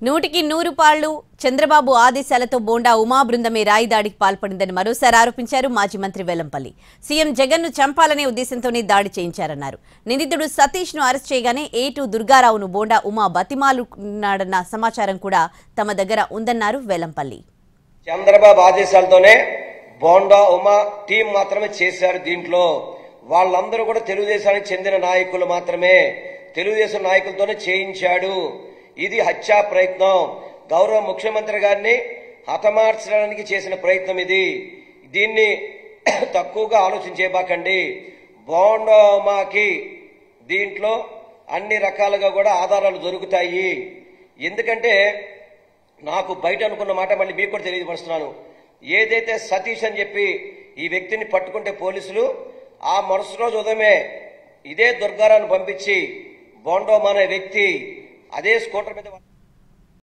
నూటికి 100 పాళ్లు చంద్రబాబు ఆదేశాలతో బోండా ఉమా బృందమే రాయి దాడికి పాల్పడిందని మరోసారి ఆరోపించారు మాజీ మంత్రి వెల్లంపల్లి. సీఎం జగన్ ను చంపాలనే ఉద్దేశంతోనే దాడి చేయించారన్నారు. నిందితుడు సతీష్ ను అరెస్ట్ చేయగానే ఏటు దుర్గారావును బోండా ఉమా బతిమాలుకున్నాడన్న సమాచారం కూడా తమ దగ్గర ఉందన్నారు వెల్లంపల్లి. చంద్రబాబు ఆదేశాలతోనే బోండా ఉమా టీం మాత్రమే చేశారు. దీంట్లో వాళ్ళందరూ కూడా తెలుగుదేశానికి చెందిన నాయకులు మాత్రమే, తెలుగుదేశం నాయకులతోనే చేయించాడు. ఇది హత్యా ప్రయత్నం. గౌరవ ముఖ్యమంత్రి గారిని హతమార్చడానికి చేసిన ప్రయత్నం ఇది. దీన్ని తక్కువగా ఆలోచించేబాకండి. బోండామాకి దీంట్లో అన్ని రకాలుగా కూడా ఆధారాలు దొరుకుతాయి. ఎందుకంటే నాకు బయట అనుకున్న మాట మళ్ళీ మీకు కూడా తెలియపరుస్తున్నాను. ఏదైతే సతీష్ అని చెప్పి ఈ వ్యక్తిని పట్టుకుంటే పోలీసులు ఆ మరుసటి రోజు ఉదయమే ఇదే దుర్గారాన్ని పంపించి బోండోమా అనే వ్యక్తి అదే స్కూటర్ మీద